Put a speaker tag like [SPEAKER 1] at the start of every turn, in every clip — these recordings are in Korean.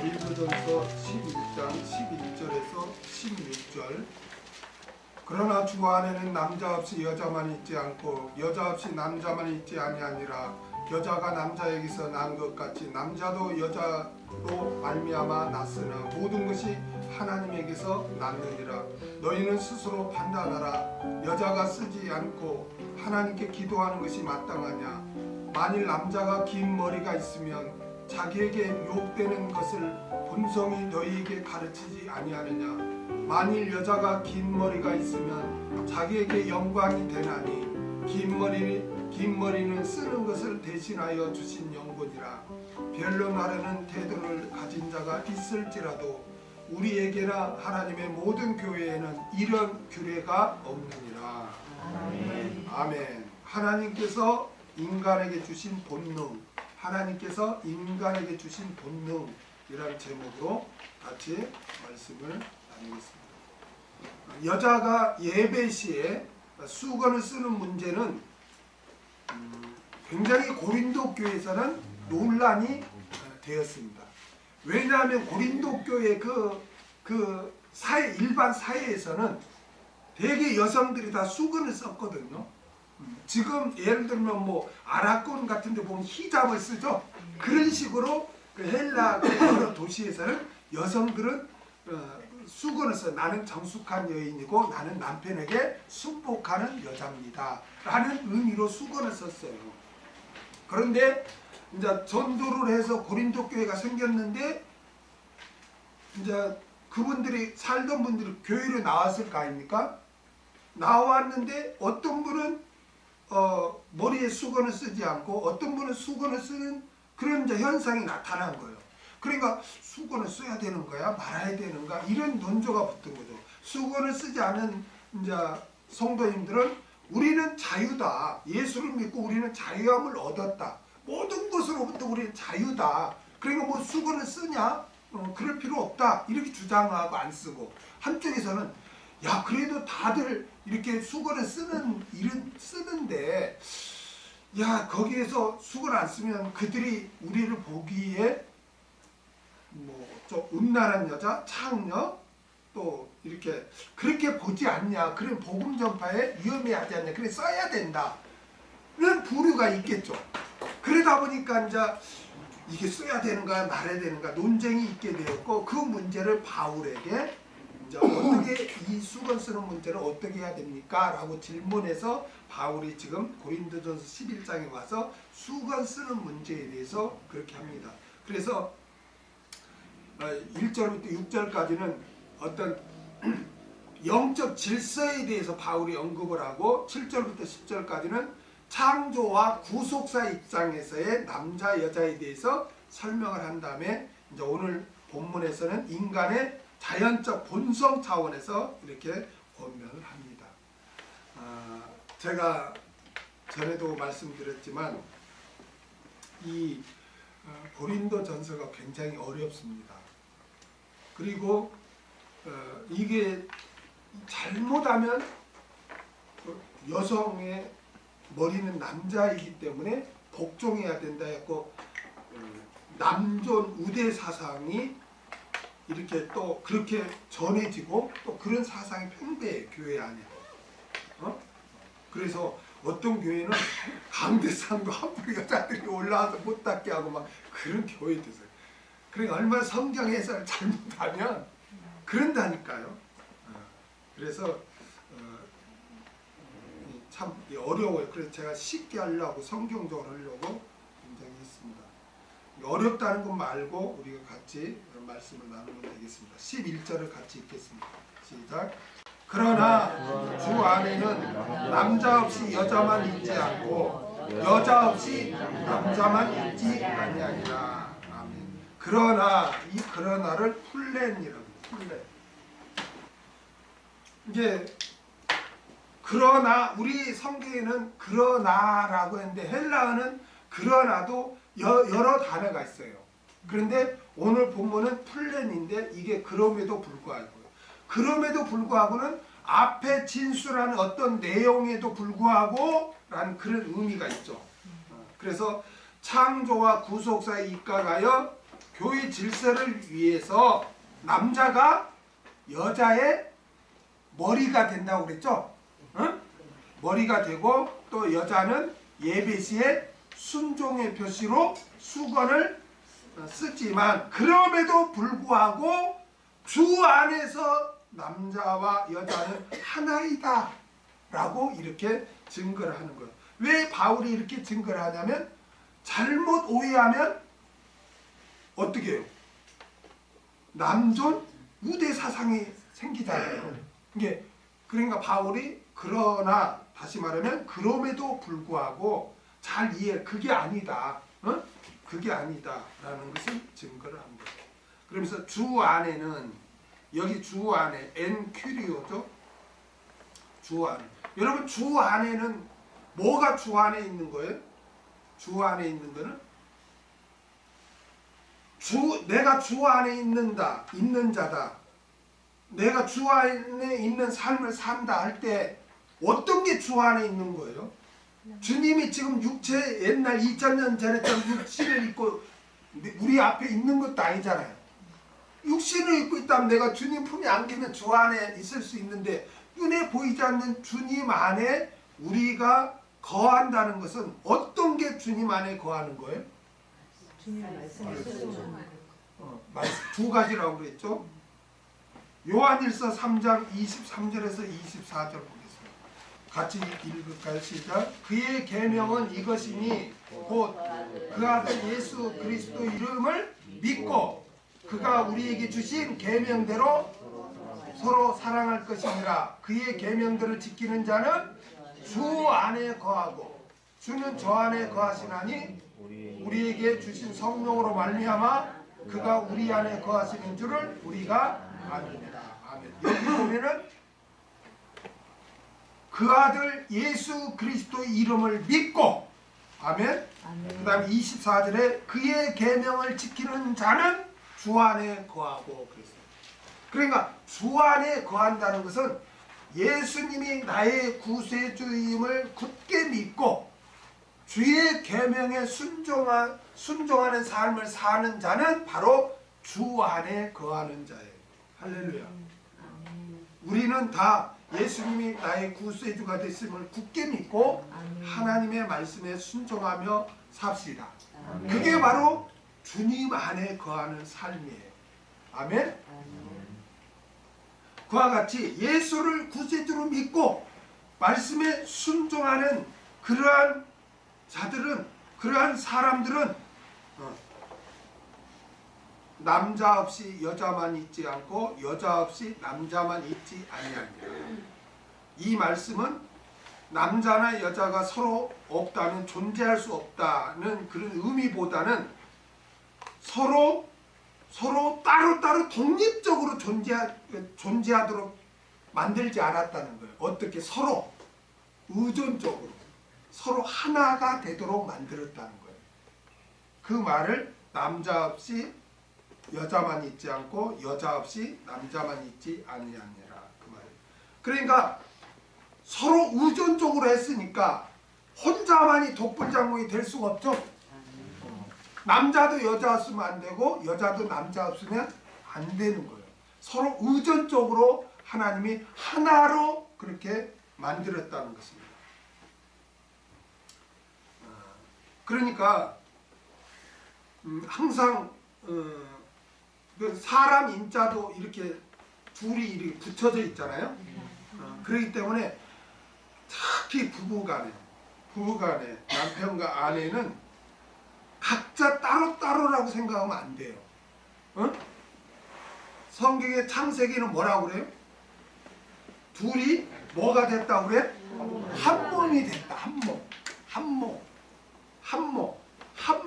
[SPEAKER 1] 고린도전서 11장 11절에서 16절. 그러나 주 안에는 남자 없이 여자만 있지 않고 여자 없이 남자만 있지 아니하니라. 여자가 남자에게서 난 것 같이 남자도 여자로 말미암아 났으나 모든 것이 하나님에게서 났느니라. 너희는 스스로 판단하라. 여자가 쓰지 않고 하나님께 기도하는 것이 마땅하냐. 만일 남자가 긴 머리가 있으면 자기에게 유혹되는 것을 본성이 너희에게 가르치지 아니하느냐. 만일 여자가 긴 머리가 있으면 자기에게 영광이 되나니 긴 머리는 쓰는 것을 대신하여 주신 영분이라. 변론하려는 태도를 가진 자가 있을지라도 우리에게나 하나님의 모든 교회에는 이런 규례가 없느니라. 아멘. 아멘. 하나님께서 인간에게 주신 본능, 하나님께서 인간에게 주신 본능이라는 제목으로 같이 말씀을 나누겠습니다. 여자가 예배 시에 수건을 쓰는 문제는 굉장히 고린도 교회에서는 논란이 되었습니다. 왜냐하면 고린도 교회 그 사회, 일반 사회에서는 대개 여성들이 다 수건을 썼거든요. 지금 예를 들면 뭐 아라콘 같은 데 보면 히잡을 쓰죠. 그런 식으로 그 헬라 여러 도시에서는 여성들은 수건을 써요. 나는 정숙한 여인이고 나는 남편에게 순복하는 여자입니다 라는 의미로 수건을 썼어요. 그런데 이제 전도를 해서 고린도 교회가 생겼는데 이제 그분들이 살던 분들이 교회로 나왔을 거 아닙니까? 나왔는데 어떤 분은 머리에 수건을 쓰지 않고 어떤 분은 수건을 쓰는 그런 이제 현상이 나타난 거예요. 그러니까 수건을 써야 되는 거야 말아야 되는가 이런 논조가 붙은 거죠. 수건을 쓰지 않은 이제 성도님들은 우리는 자유다. 예수를 믿고 우리는 자유함을 얻었다. 모든 것으로부터 우리는 자유다. 그러니까 뭐 수건을 쓰냐? 그럴 필요 없다. 이렇게 주장하고 안 쓰고, 한쪽에서는 야 그래도 다들 이렇게 수건을 쓰는데 야 거기에서 수건 안 쓰면 그들이 우리를 보기에 뭐 좀 음란한 여자, 창녀 또 이렇게 그렇게 보지 않냐. 그런 복음 전파에 위험해하지 않냐. 그래 써야 된다. 는 부류가 있겠죠. 그러다 보니까 이제 이게 써야 되는가 말아야 되는가 논쟁이 있게 되었고, 그 문제를 바울에게 이제 어떻게 이 수건 쓰는 문제를 어떻게 해야 됩니까? 라고 질문해서 바울이 지금 고린도전서 11장에 와서 수건 쓰는 문제에 대해서 그렇게 합니다. 그래서 1절부터 6절까지는 어떤 영적 질서에 대해서 바울이 언급을 하고 7절부터 10절까지는 창조와 구속사 입장에서의 남자 여자에 대해서 설명을 한 다음에 이제 오늘 본문에서는 인간의 자연적 본성 차원에서 이렇게 권면을 합니다. 제가 전에도 말씀드렸지만 이 고린도 전서가 굉장히 어렵습니다. 그리고 이게 잘못하면 여성의 머리는 남자이기 때문에 복종해야 된다 했고, 남존 우대 사상이 이렇게 또 그렇게 전해지고 또 그런 사상이 팽배해 교회 안에. 그래서 어떤 교회는 강대상도 함부로 여자들이 올라와서 못 닦게 하고 막 그런 교회도 있어요. 그러니까 얼마나 성경 해설을 잘못하면 그런다니까요. 그래서 참 어려워요. 그래서 제가 쉽게 하려고 성경적으로 하려고 굉장히 했습니다. 어렵다는 것 말고 우리가 같이 말씀을 나누면 되겠습니다. 11절을 같이 읽겠습니다. 시작. 그러나 주 안에는 남자 없이 여자만 있지 않고 여자 없이 남자만 있지 아니하니라. 아멘. 그러나 이 그러나를 플랜이라고 플랜. 이게 그러나 우리 성경에는 그러나라고 했는데 헬라어는 그러나도 여러 단어가 있어요. 그런데 오늘 본문은 플랜인데 이게 그럼에도 불구하고는 앞에 진술하는 어떤 내용에도 불구하고 라는 그런 의미가 있죠. 그래서 창조와 구속사에 입각하여 교회 질서를 위해서 남자가 여자의 머리가 된다고 그랬죠? 응? 머리가 되고 또 여자는 예배 시에 순종의 표시로 수건을 쓰지만 그럼에도 불구하고 주 안에서 남자와 여자는 하나이다 라고 이렇게 증거를 하는 거예요. 왜 바울이 이렇게 증거를 하냐면 잘못 오해하면 어떻게 해요? 남존 우대 사상이 생기잖아요. 이게 그러니까 바울이 그러나 다시 말하면 그럼에도 불구하고 잘 이해 그게 아니다. 그게 아니다라는 것을 증거를 합니다. 그러면서 주 안에는 여기 주 안에 엔큐리오죠. 주 안에 여러분 주 안에는 뭐가 주 안에 있는 거예요? 주 안에 있는 거는 내가 주 안에 있는 자다. 내가 주 안에 있는 삶을 산다 할 때 어떤 게 주 안에 있는 거예요? 주님이 지금 육체 옛날 2000년 전에처럼 육신을 입고 우리 앞에 있는 것도 아니잖아요. 육신을 입고 있다면 내가 주님 품에 안기면 주 안에 있을 수 있는데 눈에 보이지 않는 주님 안에 우리가 거한다는 것은 어떤 게 주님 안에 거하는 거예요?
[SPEAKER 2] 주님의 말씀을 순종하는
[SPEAKER 1] 두 가지라고 그랬죠. 요한일서 3장 23절에서 24절 보겠습니다. 같이 읽을까요? 시작. 그의 계명은 이것이니 곧 그 아들 예수 그리스도 이름을 믿고 그가 우리에게 주신 계명대로 서로 사랑할 것이니라. 그의 계명들을 지키는 자는 주 안에 거하고 주는 저 안에 거하시나니 우리에게 주신 성령으로 말미암아 그가 우리 안에 거하시는 줄을 우리가 아느니라. 아멘. 여기 보면은 그 아들 예수 그리스도의 이름을 믿고 아멘. 그 다음에 24절에 그의 계명을 지키는 자는 주 안에 거하고 그랬어요. 그러니까 주 안에 거한다는 것은 예수님이 나의 구세주임을 굳게 믿고 주의 계명에 순종하는 삶을 사는 자는 바로 주 안에 거하는 자예요. 할렐루야. 우리는 다 예수님이 나의 구세주가 됐음을 굳게 믿고 하나님의 말씀에 순종하며 삽시다. 그게 바로 주님 안에 거하는 삶이에요. 아멘. 그와 같이 예수를 구세주로 믿고 말씀에 순종하는 그러한 자들은 그러한 사람들은 남자 없이 여자만 있지 않고 여자 없이 남자만 있지 아니하니라. 이 말씀은 남자나 여자가 서로 없다는 존재할 수 없다는 그런 의미보다는 서로 따로따로 독립적으로 존재하도록 만들지 않았다는 거예요. 어떻게 서로 의존적으로 서로 하나가 되도록 만들었다는 거예요. 그 말을 남자 없이 여자만 있지 않고 여자 없이 남자만 있지 아니하니라 그 말이에요. 그러니까 서로 의존적으로 했으니까 혼자만이 독불장군이 될 수가 없죠. 남자도 여자 없으면 안 되고 여자도 남자 없으면 안 되는 거예요. 서로 의존적으로 하나님이 하나로 그렇게 만들었다는 것입니다. 그러니까 항상 사람 인자도 이렇게 둘이 이렇게 붙여져 있잖아요. 그렇기 때문에 특히 부부간에 남편과 아내는 각자 따로따로라고 생각하면 안 돼요. 성경의 창세기는 뭐라고 그래요? 둘이 뭐가 됐다고 그래? 한 몸이 됐다. 한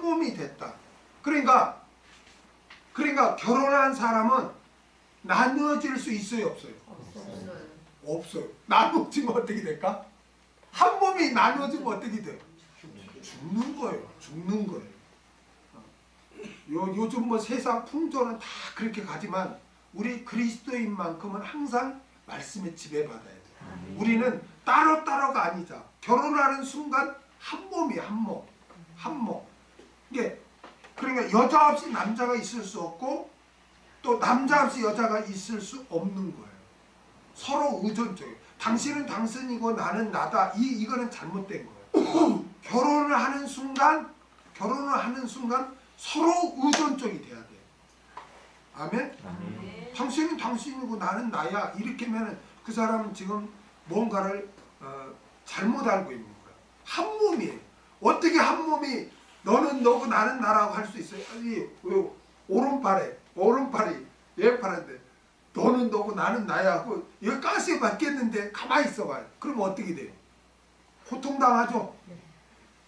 [SPEAKER 1] 몸이 됐다. 그러니까 결혼한 사람은 나누어질 수 있어요, 없어요? 없어요. 나누어지면 어떻게 될까? 한 몸이 나누어지면 어떻게 돼요? 죽는 거예요. 요즘 뭐 세상 풍조는 다 그렇게 가지만 우리 그리스도인만큼은 항상 말씀에 지배받아야 돼요. 우리는 따로따로가 아니자. 결혼하는 순간 한 몸이야, 한 몸. 이게 그러니까 여자 없이 남자가 있을 수 없고 또 남자 없이 여자가 있을 수 없는 거예요. 서로 의존적이에요. 당신은 당신이고 나는 나다. 이거는 잘못된 거예요. 결혼을 하는 순간 서로 의존적이 돼야 돼요. 아멘? 당신은 당신이고 나는 나야. 이렇게 하면 그 사람은 지금 뭔가를 잘못 알고 있는 거예요. 한 몸이에요. 어떻게 한 몸이 너는 너고 나는 나라고 할 수 있어요? 아니, 오른팔이 왼팔인데 너는 너고 나는 나야 하고 이거 가스에 맞겠는데 가만히 있어봐요. 그럼 어떻게 돼요? 고통당하죠?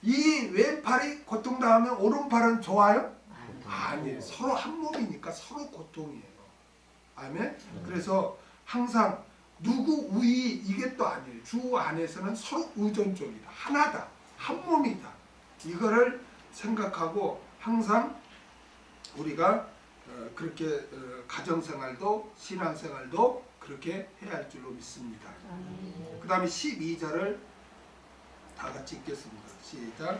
[SPEAKER 1] 이 왼팔이 고통당하면 오른팔은 좋아요? 아니에요. 서로 한 몸이니까 서로 고통이에요. 아멘? 그래서 항상 누구 우위 이게 또 아니에요. 주 안에서는 서로 의존적이다. 하나다. 한 몸이다. 이거를 생각하고 항상 우리가 그렇게 가정생활도 신앙생활도 그렇게 해야 할 줄로 믿습니다. 그 다음에 12절을 다 같이 읽겠습니다. 시작.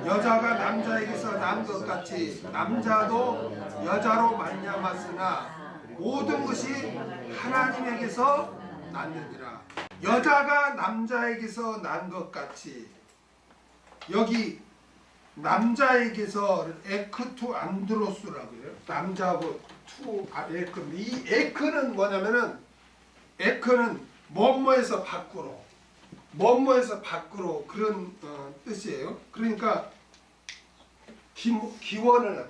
[SPEAKER 1] 여자가 남자에게서 난 것 같이 남자도 여자로 말미암았으나 모든 것이 하나님에게서 났느니라. 여자가 남자에게서 난 것 같이 여기 남자에게서 에크투 안드로스라고 해요. 남자하고 투 에크. 이 에크는 뭐냐면은 에크는 뭐뭐에서 밖으로 그런 뜻이에요. 그러니까 기원을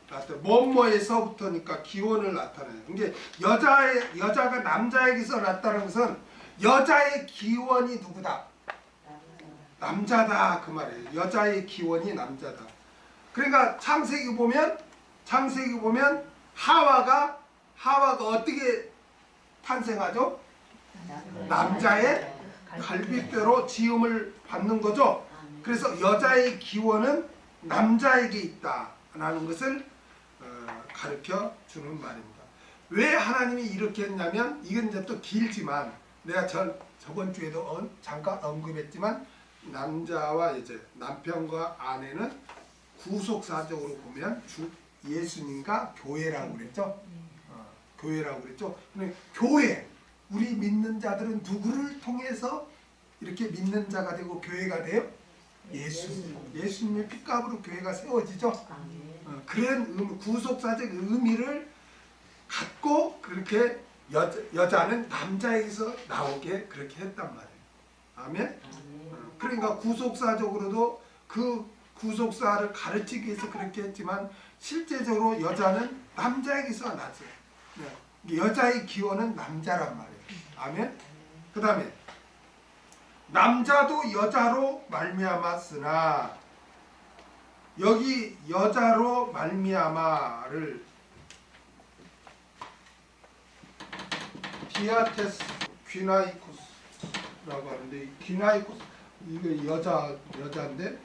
[SPEAKER 1] 나타내. 뭐뭐에서부터니까 기원을 나타내요. 이게 여자가 남자에게서 났다는 것은 여자의 기원이 누구다? 남자다 그 말이에요. 여자의 기원이 남자다. 그러니까 창세기 보면 하와가 어떻게 탄생하죠? 남자의 갈빗대로 지음을 받는 거죠. 그래서 여자의 기원은 남자에게 있다라는 것을 가르쳐 주는 말입니다. 왜 하나님이 이렇게 했냐면 이건 이제 또 길지만 내가 저번 주에도 잠깐 언급했지만 남자와 이제 남편과 아내는 구속사적으로 보면 주 예수님과 교회라고 그랬죠. 교회라고 그랬죠. 근데 교회 우리 믿는 자들은 누구를 통해서 이렇게 믿는 자가 되고 교회가 돼요? 예수님의 핏값으로 교회가 세워지죠. 그런 구속사적 의미를 갖고 그렇게 여자는 남자에게서 나오게 그렇게 했단 말이에요. 아멘? 그러니까 구속사적으로도 그 구속사를 가르치기 위해서 그렇게 했지만 실제적으로 여자는 남자에게서 났어요. 여자의 기원은 남자란 말이에요. 아멘? 그 다음에 남자도 여자로 말미암았으나 여기 여자로 말미암아를 디아테스 귀나이코스라고 하는데 귀나이코스 이거 여자인데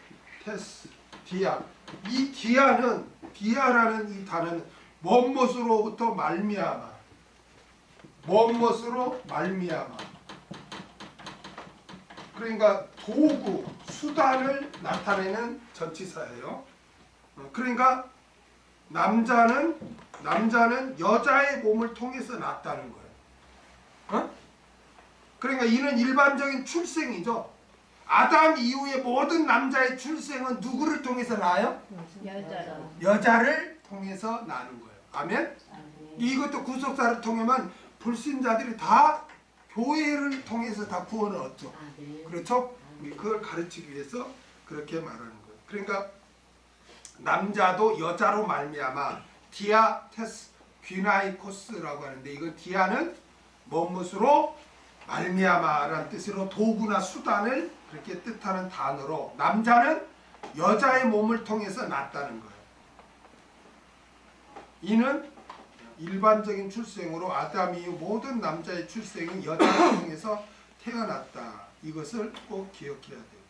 [SPEAKER 1] 테스 디아 이 디아라는 이 단어는 무엇으로부터 말미암아 무엇으로 말미암아 그러니까 도구 수단을 나타내는 전치사예요. 그러니까 남자는 여자의 몸을 통해서 낳았다는 거예요. 그러니까 이는 일반적인 출생이죠. 아담 이후의 모든 남자의 출생은 누구를 통해서 낳아요? 여자를 통해서 낳는 거예요. 아멘? 이것도 구속사를 통하면 불신자들이 다 교회를 통해서 다 구원을 얻죠. 그렇죠? 그걸 가르치기 위해서 그렇게 말하는 거예요. 그러니까 남자도 여자로 말미암아 디아테스 귀나이코스라고 하는데 이건 디아는 무엇으로 말미암아라는 뜻으로 도구나 수단을 그렇게 뜻하는 단어로 남자는 여자의 몸을 통해서 낳았다는 거예요. 이는 일반적인 출생으로 아담 이후 모든 남자의 출생은 여자를 통해서 태어났다. 이것을 꼭 기억해야 돼요.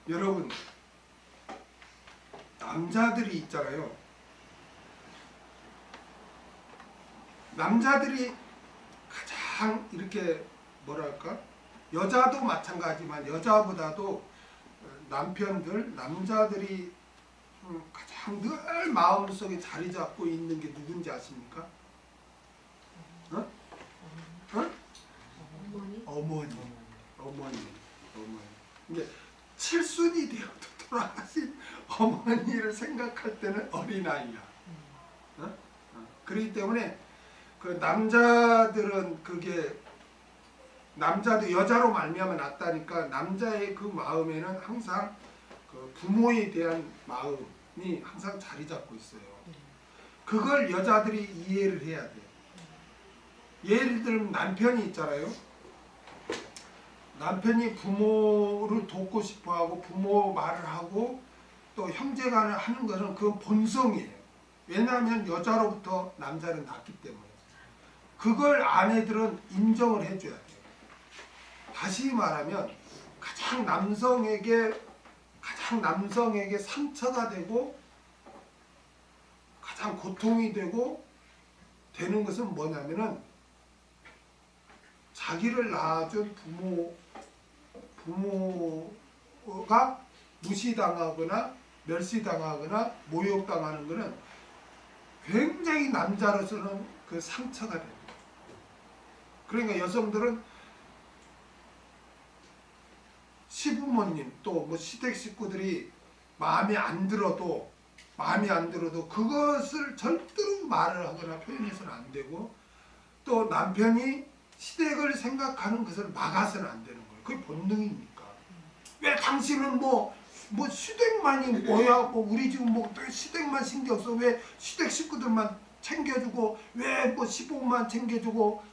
[SPEAKER 1] 여러분 남자들이 있잖아요. 남자들이 가장 이렇게 뭐랄까 여자도 마찬가지지만 여자보다도 남편들, 남자들이 가장 늘 마음속에 자리 잡고 있는 게 누군지 아십니까? 어? 어? 어머니. 이제 칠순이 되어도 돌아가신 어머니를 생각할 때는 어린아이야. 그렇기 때문에 그 남자들은 그게 남자도 여자로 말미암아 났다니까 남자의 그 마음에는 항상 그 부모에 대한 마음이 항상 자리 잡고 있어요. 그걸 여자들이 이해를 해야 돼요. 예를 들면 남편이 있잖아요. 남편이 부모를 돕고 싶어하고 부모 말을 하고 또 형제간을 하는 것은 그건 본성이에요. 왜냐하면 여자로부터 남자는 낳기 때문에. 그걸 아내들은 인정을 해줘야 돼요. 다시 말하면 가장 남성에게 상처가 되고 가장 고통이 되는 것은 뭐냐면은 자기를 낳아준 부모가 무시당하거나 멸시당하거나 모욕당하는 것은 굉장히 남자로서는 그 상처가 됩니다. 그러니까 여성들은 시부모님 또 뭐 시댁 식구들이 마음에 안 들어도 그것을 절대로 말을 하거나 표현해서는 안 되고 또 남편이 시댁을 생각하는 것을 막아서는 안 되는 거예요. 그게 본능이니까. 왜 당신은 뭐 시댁만이 뭐야? 뭐 우리 지금 뭐 시댁만 신경 써? 왜 시댁 식구들만 챙겨주고 왜 뭐 시부모만 챙겨주고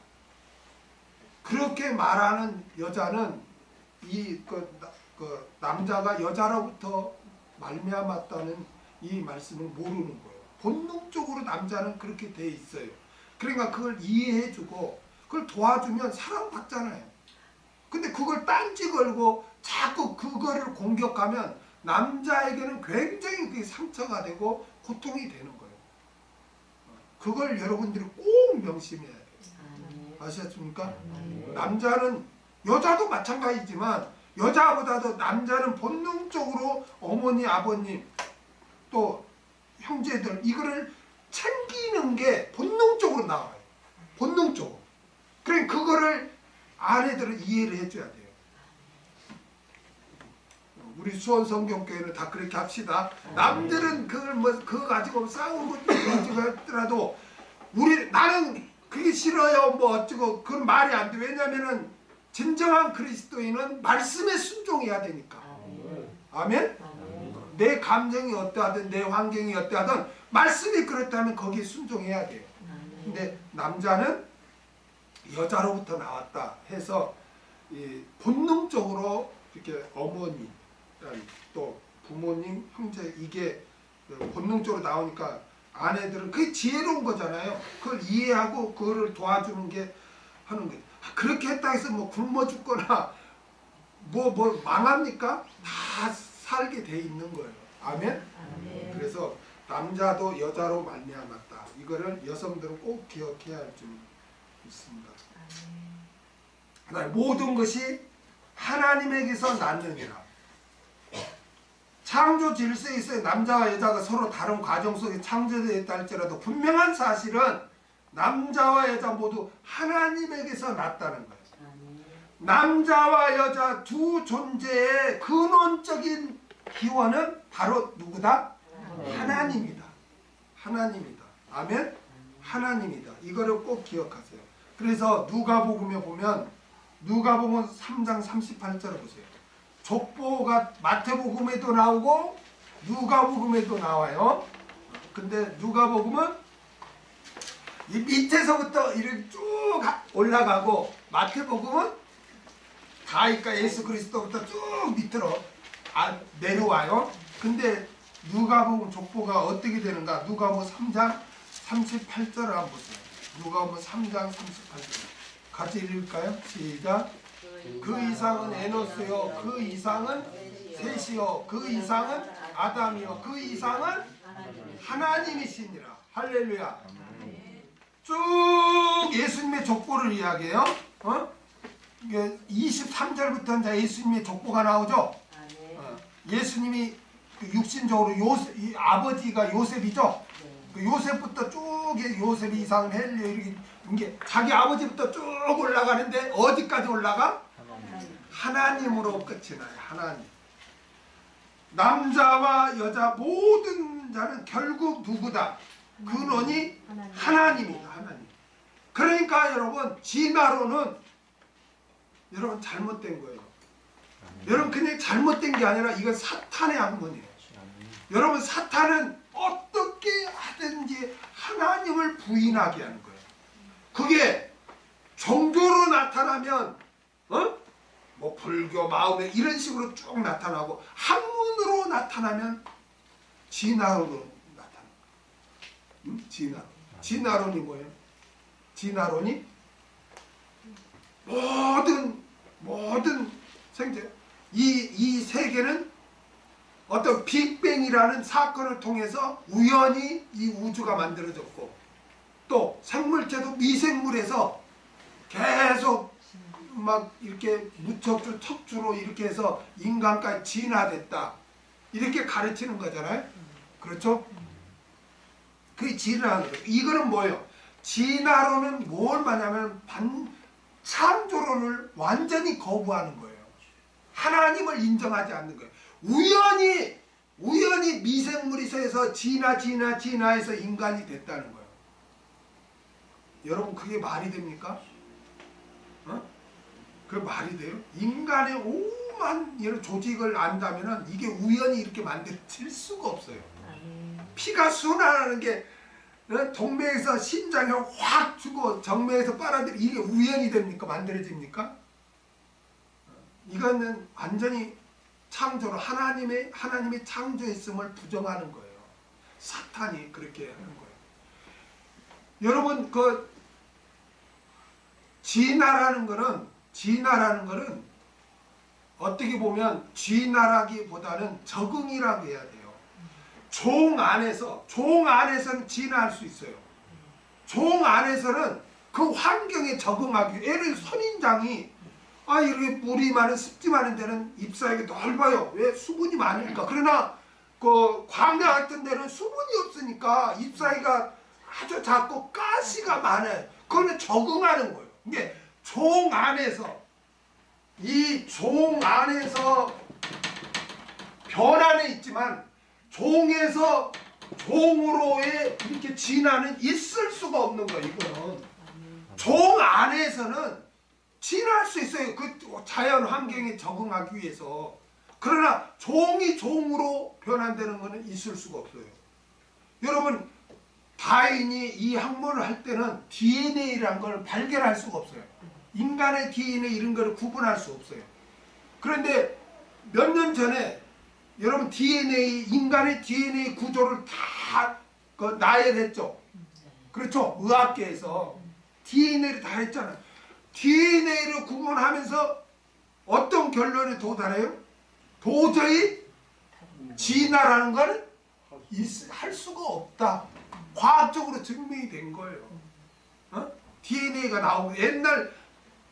[SPEAKER 1] 그렇게 말하는 여자는 그 남자가 여자로부터 말미암았다는 이 말씀을 모르는 거예요. 본능적으로 남자는 그렇게 돼 있어요. 그러니까 그걸 이해해주고 그걸 도와주면 사랑받잖아요. 근데 그걸 딴지 걸고 자꾸 그거를 공격하면 남자에게는 굉장히 그게 상처가 되고 고통이 되는 거예요. 그걸 여러분들이 꼭 명심해야 돼요. 아시겠습니까? 남자는 여자도 마찬가지지만 여자보다도 남자는 본능적으로 어머니, 아버님 또 형제들 이거를 챙기는 게 본능적으로 나와요. 본능적으로. 그러니까 그거를 아내들은 이해를 해줘야 돼요. 우리 수원성경교회는 다 그렇게 합시다. 남들은 그거 가지고 싸우고 어쩌고 하더라도 나는 그게 싫어요 뭐 어쩌고 그건 말이 안 돼. 왜냐면은 진정한 그리스도인은 말씀에 순종해야 되니까. 아멘? 내 감정이 어떠하든 내 환경이 어떠하든 말씀이 그렇다면 거기에 순종해야 돼요. 근데 남자는 여자로부터 나왔다 해서 본능적으로 이렇게 어머니 또 부모님, 형제 이게 본능적으로 나오니까 아내들은 그게 지혜로운 거잖아요. 그걸 이해하고 그거를 도와주는 게 하는 거예요. 그렇게 했다 해서 뭐 굶어 죽거나 뭐 망합니까? 다 살게 돼 있는 거예요. 아멘? 그래서 남자도 여자로 말미암았다. 이거를 여성들은 꼭 기억해야 할 줄 있습니다. 모든 것이 하나님에게서 났느니라. 창조 질서에서 남자와 여자가 서로 다른 과정 속에 창조되었다 할지라도 분명한 사실은 남자와 여자 모두 하나님에게서 났다는 거예요. 남자와 여자 두 존재의 근원적인 기원은 바로 누구다? 하나님이다. 하나님이다. 아멘? 하나님이다. 이거를 꼭 기억하세요. 그래서 누가복음에 보면 누가복음 3장 38절을 보세요. 족보가 마태복음에도 나오고 누가복음에도 나와요. 근데 누가복음은 이 밑에서부터 이렇게 쭉 올라가고 마태복음은 다니까 예수 그리스도부터 쭉 밑으로 내려와요. 근데 누가복음 족보가 어떻게 되는가? 누가복음 3장 38절을 한번 보세요. 누가복음 3장 38절 같이 읽을까요? 시작. 그 이상은 에노스요, 그 이상은 셋이요, 그 이상은 아담이요, 그 이상은 하나님이시니라. 할렐루야. 쭉 예수님의 족보를 이야기해요. 23절부터 이제 예수님의 족보가 나오죠. 예수님이 그 육신적으로 이 아버지가 요셉이죠. 그 요셉부터 쭉 요셉이 이상은 헬리오 이게 자기 아버지부터 쭉 올라가는데 어디까지 올라가? 하나님으로 끝이 나요. 하나님. 남자와 여자 모든 자는 결국 누구다? 근원이 하나님이다. 하나님. 그러니까 여러분 진화론은 여러분 잘못된 거예요. 여러분 그냥 잘못된 게 아니라 이건 사탄의 학문이에요. 여러분 사탄은 어떻게 하든지 하나님을 부인하게 하는 거예요. 그게 종교로 나타나면 뭐 불교, 마음에 이런 식으로 쭉 나타나고 학문으로 나타나면 진화론으로 나타나는 거예요. 진화론이 뭐예요? 진화론이 모든 생태 이 세계는 어떤 빅뱅이라는 사건을 통해서 우연히 이 우주가 만들어졌고 또 생물체도 미생물에서 계속 막 이렇게 무척주 척추로 이렇게 해서 인간까지 진화됐다 이렇게 가르치는 거잖아요. 그렇죠? 그게 진화하는 거예요. 이거는 뭐예요? 진화론은 뭘 말하냐면 창조론을 완전히 거부하는 거예요. 하나님을 인정하지 않는 거예요. 우연히 미생물에서 진화해서 인간이 됐다는 거예요. 여러분 그게 말이 됩니까? 그게 말이 돼요? 인간의 오만 이런 조직을 안다면은 이게 우연히 이렇게 만들어질 수가 없어요. 피가 순환하는 게 동맥에서 심장이 확 주고 정맥에서 빨아들이 이게 우연이 됩니까? 만들어집니까? 이거는 완전히 창조로 하나님의 창조했음을 부정하는 거예요. 사탄이 그렇게 하는 거예요. 여러분 그 진화라는 거는 어떻게 보면 진화라기보다는 적응이라고 해야 돼요. 종 안에서는 진화할 수 있어요. 종 안에서는 그 환경에 적응하기 위해 예를 들어 선인장이 이렇게 물이 많은 습지 많은 데는 잎사귀가 넓어요. 왜? 수분이 많으니까. 그러나 그 광야 같은 데는 수분이 없으니까 잎사귀가 아주 작고 가시가 많아요. 그러면 적응하는 거예요. 이게 종 안에서 변화는 있지만 종에서 종으로의 이렇게 진화는 있을 수가 없는 거예요. 이거는 종 안에서는 진화할 수 있어요. 그 자연 환경에 적응하기 위해서. 그러나 종이 종으로 변환되는 것은 있을 수가 없어요. 여러분 다윈이 이 학문을 할 때는 DNA라는 걸 발견할 수가 없어요. 인간의 DNA 이런 거를 구분할 수 없어요. 그런데 몇 년 전에 여러분 인간의 DNA 구조를 다 나열했죠. 그렇죠? 의학계에서 DNA를 다 했잖아요. DNA를 구분하면서 어떤 결론에 도달해요? 도저히 진화라는 걸 할 수가 없다. 과학적으로 증명이 된 거예요. DNA가 나오고 옛날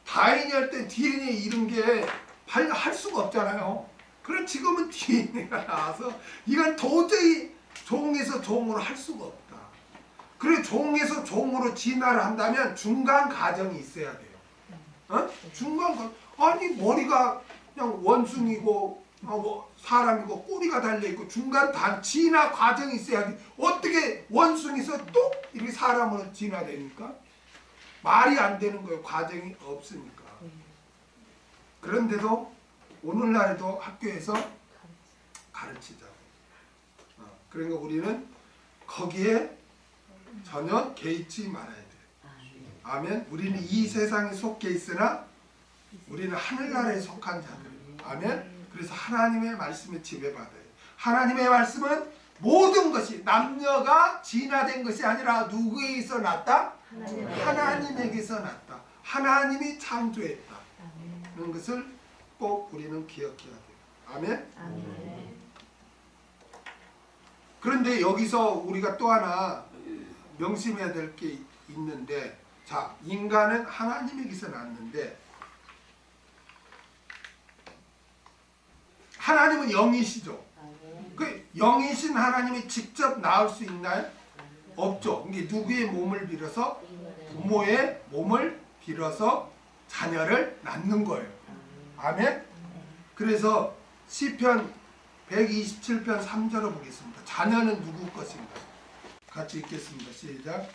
[SPEAKER 1] 다인이 할 때 DNA 이런 게 할 수가 없잖아요. 그럼 지금은 DNA가 나와서 이건 도저히 종에서 종으로 할 수가 없다. 그래 종에서 종으로 진화를 한다면 중간 과정이 있어야 돼요. 중간 과정. 아니 머리가 그냥 원숭이고 사람이고 꼬리가 달려있고 중간 진화 과정이 있어야지. 어떻게 원숭이에서 또 이렇게 사람으로 진화됩니까? 말이 안 되는 거예요. 과정이 없으니까. 그런데도 오늘날에도 학교에서 가르치자고. 그러니까 우리는 거기에 전혀 개의치 말아야 돼요. 아멘. 우리는 이 세상에 속해 있으나 우리는 하늘나라에 속한 자들이에요. 아멘. 그래서 하나님의 말씀에 지배받아요. 하나님의 말씀은 모든 것이 남녀가 진화된 것이 아니라 누구에게서 났다? 하나님에게서 났다. 하나님이 창조했다. 그런 것을 꼭 우리는 기억해야 돼요. 아멘? 그런데 여기서 우리가 또 하나 명심해야 될 게 있는데, 자, 인간은 하나님에게서 났는데 하나님은 영이시죠. 그 영이신 하나님이 직접 낳을 수 있나요? 없죠. 이게 누구의 몸을 빌어서? 부모의 몸을 빌어서 자녀를 낳는 거예요. 아멘? 그래서 시편 127편 3절을 보겠습니다. 자녀는 누구 것인가? 같이 읽겠습니다. 시작.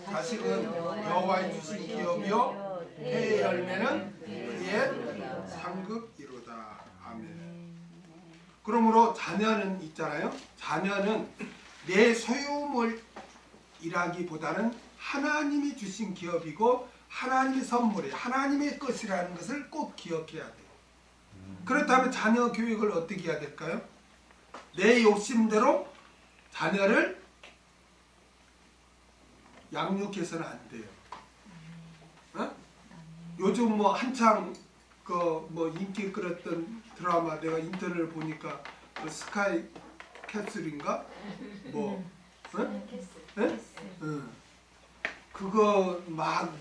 [SPEAKER 1] 자식은 여호와의 주신 기업이요 해의 열매는 그의 상급이로다. 아멘. 그러므로 자녀는 있잖아요. 자녀는 내 소유물이라기보다는 하나님이 주신 기업이고 하나님의 선물이에요. 하나님의 것이라는 것을 꼭 기억해야 돼요. 그렇다면 자녀 교육을 어떻게 해야 될까요? 내 욕심대로 자녀를 양육해서는 안 돼요. 어? 요즘 뭐 한창 그 뭐 인기 끌었던 드라마 내가 인터넷을 보니까 그 스카이 캐슬인가 뭐 그거 막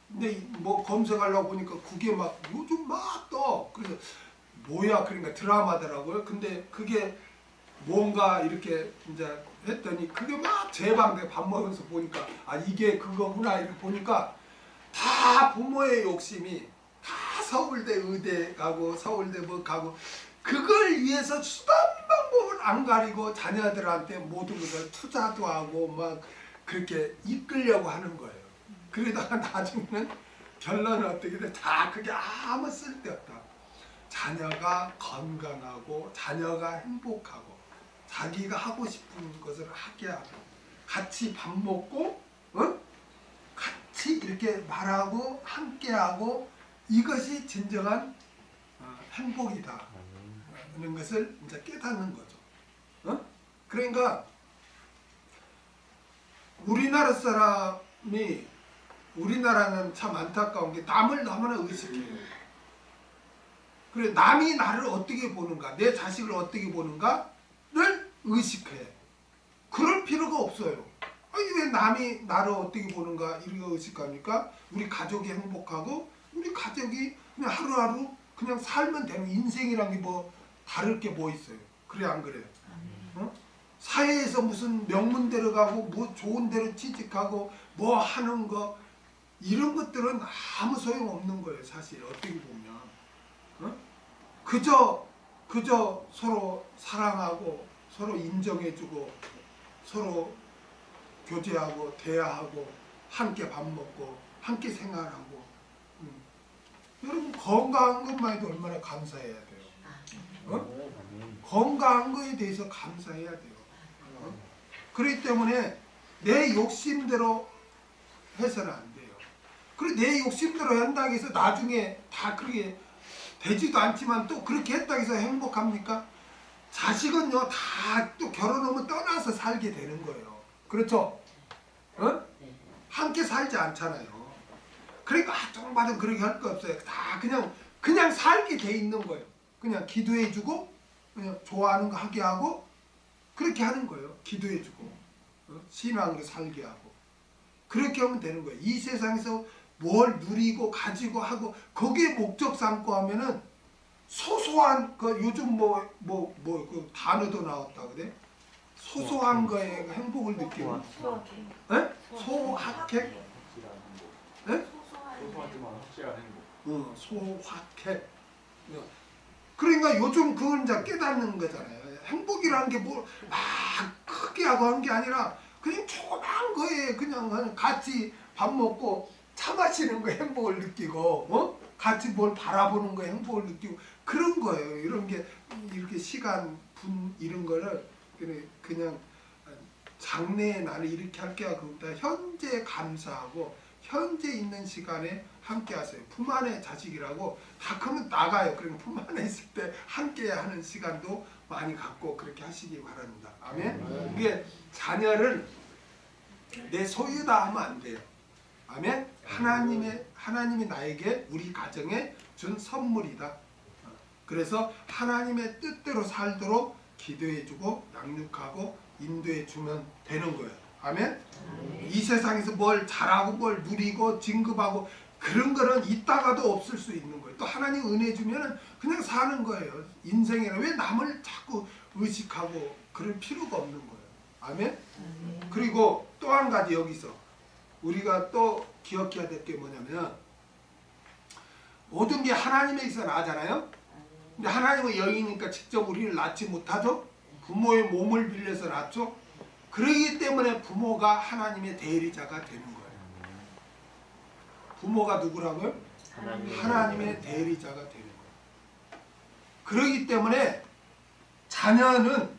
[SPEAKER 1] 근데 뭐 검색하려고 보니까 그게 막 요즘 막 떠. 그래서 뭐야 그러니까 드라마더라고요. 근데 그게 뭔가 이렇게 이제 했더니 그게 막 재방돼. 밥 먹으면서 보니까 아 이게 그거구나 이렇게 보니까 다 부모의 욕심이 다 서울대 의대 가고 서울대 뭐 가고 그걸 위해서 수단 방법을 안 가리고 자녀들한테 모든 것을 투자도 하고 막 그렇게 이끌려고 하는 거예요. 그러다가 나중에는 결론은 어떻게 돼? 다 그게 아무 쓸데없다. 자녀가 건강하고 자녀가 행복하고 자기가 하고 싶은 것을 하게 하고 같이 밥 먹고 같이 이렇게 말하고 함께하고 이것이 진정한 행복이다 하는 것을 이제 깨닫는 거죠. 그러니까 우리나라는 참 안타까운 게 남을 너무나 의식해요. 그래 남이 나를 어떻게 보는가, 내 자식을 어떻게 보는가를 의식해. 그럴 필요가 없어요. 아니 왜 남이 나를 어떻게 보는가 이렇게 의식합니까? 우리 가족이 행복하고 우리 가족이 그냥 하루하루 그냥 살면 되는 인생이란 게 뭐 다를 게 뭐 있어요. 그래 안 그래요? 사회에서 무슨 명문대로 가고 뭐 좋은 데로 취직하고 뭐 하는 거 이런 것들은 아무 소용없는 거예요. 사실 어떻게 보면 그저 서로 사랑하고 서로 인정해주고 서로 교제하고 대화하고 함께 밥 먹고 함께 생활하고 여러분 건강한 것만 해도 얼마나 감사해야 돼요. 건강한 거에 대해서 감사해야 돼요. 그렇기 때문에 내 욕심대로 해서는 안 돼요. 그리고 내 욕심대로 한다고 해서 나중에 다 그렇게 되지도 않지만 또 그렇게 했다고 해서 행복합니까? 자식은요 다 또 결혼하면 떠나서 살게 되는 거예요. 그렇죠? 함께 살지 않잖아요. 그러니까 조금만은 그렇게 할 거 없어요. 다 그냥 살게 돼 있는 거예요. 그냥 기도해주고 그냥 좋아하는 거 하게 하고 그렇게 하는 거예요. 기도해주고 신앙으로 살게 하고 그렇게 하면 되는 거예요. 이 세상에서 뭘 누리고 가지고 하고 거기에 목적 삼고 하면은 소소한 그 요즘 그 단어도 나왔다 그래? 소소한 거에 행복을 느끼는 소확행?
[SPEAKER 3] 소소하지만 확실한 행복.
[SPEAKER 1] 소확행. 그러니까 요즘 그걸 이제 깨닫는 거잖아요. 행복이라는 게 뭐 막 크게 하고 한 게 아니라 그냥 조그만 거에 그냥 같이 밥 먹고 차 마시는 거에 행복을 느끼고 같이 뭘 바라보는 거에 행복을 느끼고 그런 거예요. 이런 게 이렇게 시간 분 이런 거를 그냥 장래에 나는 이렇게 할게 하고 현재 감사하고 현재 있는 시간에 함께 하세요. 품 안의 자식이라고 다 크면 나가요. 그러니까 품 안에 있을 때 함께 하는 시간도 많이 갖고 그렇게 하시기 바랍니다. 아멘. 이게 자녀를 내 소유다 하면 안 돼요. 아멘. 하나님이 나에게 우리 가정에 준 선물이다. 그래서 하나님의 뜻대로 살도록 기도해주고 양육하고 인도해주면 되는 거예요. 아멘. 이 세상에서 뭘 잘하고 뭘 누리고 진급하고 그런 거는 있다가도 없을 수 있는 거예요. 또 하나님 은혜 주면은 그냥 사는 거예요. 인생에는 왜 남을 자꾸 의식하고 그럴 필요가 없는 거예요. 아멘? 그리고 또 한 가지 여기서 우리가 또 기억해야 될 게 뭐냐면 모든 게 하나님에게서 나잖아요. 근데 하나님은 영이니까 직접 우리를 낳지 못하죠. 부모의 몸을 빌려서 낳죠. 그러기 때문에 부모가 하나님의 대리자가 되는 거예요. 부모가 누구라고요? 하나님의 대리자가 되는 거예요. 그러기 때문에 자녀는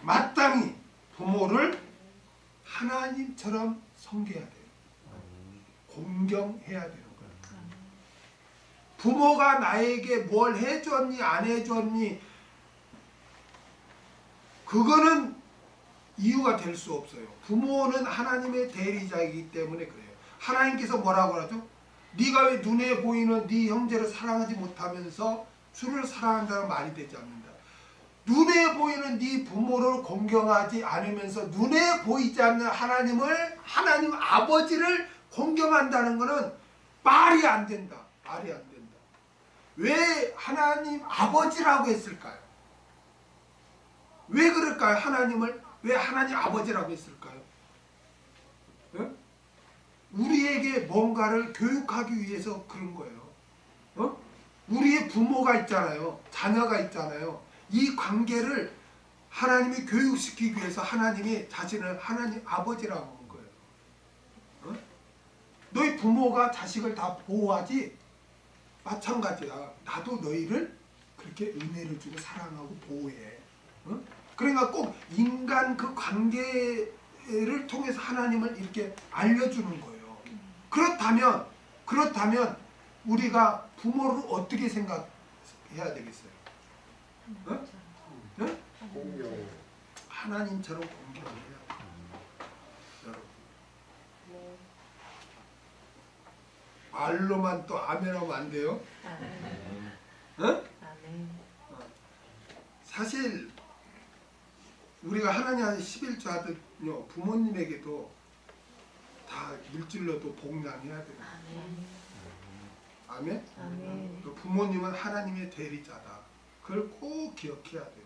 [SPEAKER 1] 마땅히 부모를 하나님처럼 섬겨야 돼요. 공경해야 되는 거예요. 부모가 나에게 뭘 해줬니 안 해줬니 그거는 이유가 될 수 없어요. 부모는 하나님의 대리자이기 때문에 그래요. 하나님께서 뭐라고 하죠? 네가 왜 눈에 보이는 네 형제를 사랑하지 못하면서 주를 사랑한다는 말이 되지 않는다. 눈에 보이는 네 부모를 공경하지 않으면서 눈에 보이지 않는 하나님을 하나님 아버지를 공경한다는 것은 말이 안 된다. 말이 안 된다. 왜 하나님 아버지라고 했을까요? 왜 그럴까요? 하나님을 왜 하나님 아버지라고 했을까요? 어? 우리에게 뭔가를 교육하기 위해서 그런 거예요. 어? 우리의 부모가 있잖아요. 자녀가 있잖아요. 이 관계를 하나님이 교육시키기 위해서 하나님이 자신을 하나님 아버지라고 한 거예요. 어? 너희 부모가 자식을 다 보호하지? 마찬가지야. 나도 너희를 그렇게 은혜를 주고 사랑하고 보호해. 어? 그러니까 꼭 인간 그 관계를 통해서 하나님을 이렇게 알려주는 거예요. 그렇다면 우리가 부모를 어떻게 생각해야 되겠어요? 어? 어?
[SPEAKER 4] 공경.
[SPEAKER 1] 하나님처럼 공경해야 돼요. 여러분. 말로만 또 아멘하면 안 돼요. 어? 사실 우리가 하나님 11조 하듯요 부모님에게도 다 물질로도 복양해야 돼요. 아멘? 그 부모님은 하나님의 대리자다. 그걸 꼭 기억해야 돼요.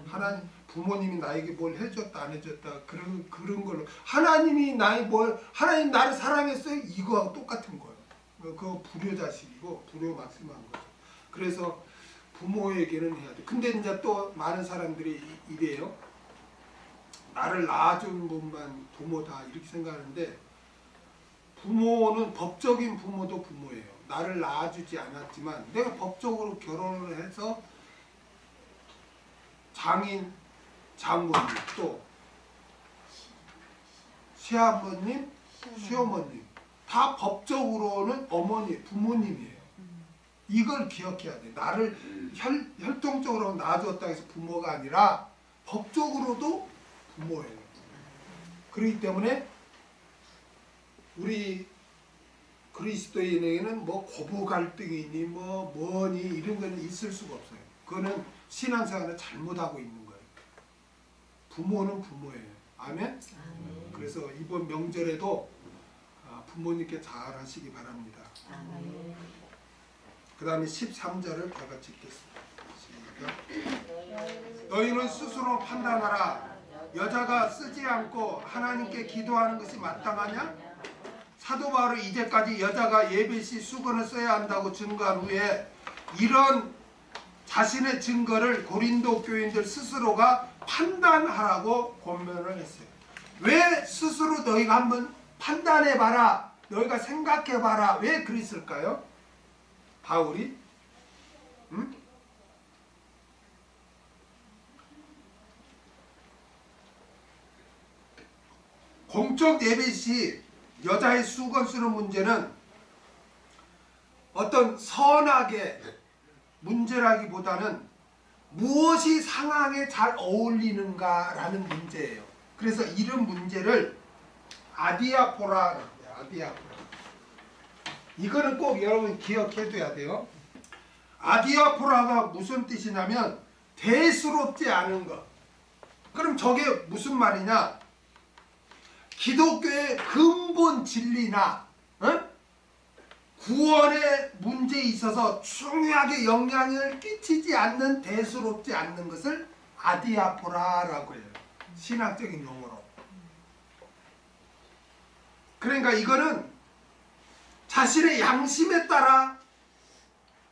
[SPEAKER 1] 하나님 부모님이 나에게 뭘 해줬다 안 해줬다 그런 걸로 하나님 나를 사랑했어요 이거하고 똑같은 거예요. 그거 불효자식이고 불효막심한 거죠. 그래서 부모에게는 해야 돼. 근데 이제 또 많은 사람들이 이래요. 나를 낳아준 분만 부모다 이렇게 생각하는데 부모는 법적인 부모도 부모예요. 나를 낳아주지 않았지만 내가 법적으로 결혼을 해서 장인, 장모님 또 시아버님, 시어머님 다 법적으로는 어머니, 부모님이에요. 이걸 기억해야 돼. 나를 혈통적으로 낳아줬다 해서 부모가 아니라 법적으로도 부모예요. 그렇기 때문에 우리 그리스도인에게는 뭐 고부 갈등이니 뭐니 이런 거는 있을 수가 없어요. 그거는 신앙생활을 잘못하고 있는 거예요. 부모는 부모예요. 아멘? 그래서 이번 명절에도 부모님께 잘 하시기 바랍니다. 그 다음에 13절을 다 같이 읽겠습니다. 너희는 스스로 판단하라. 여자가 쓰지 않고 하나님께 기도하는 것이 마땅하냐? 사도 바울은 이제까지 여자가 예배시 수건을 써야 한다고 증거한 후에 이런 자신의 증거를 고린도 교인들 스스로가 판단하라고 권면을 했어요. 왜 스스로 너희가 한번 판단해봐라. 너희가 생각해봐라. 왜 그랬을까요? 바울이? 응? 공적 예배 시 여자의 수건 쓰는 문제는 어떤 선악의 문제라기보다는 무엇이 상황에 잘 어울리는가라는 문제예요. 그래서 이런 문제를 아디아포라, 아디아포라. 이거는 꼭 여러분 기억해둬야 돼요. 아디아포라가 무슨 뜻이냐면 대수롭지 않은 것. 그럼 저게 무슨 말이냐? 기독교의 근본 진리나 구원의 문제에 있어서 중요하게 영향을 끼치지 않는, 대수롭지 않는 것을 아디아포라라고 해요. 신학적인 용어로. 그러니까 이거는 자신의 양심에 따라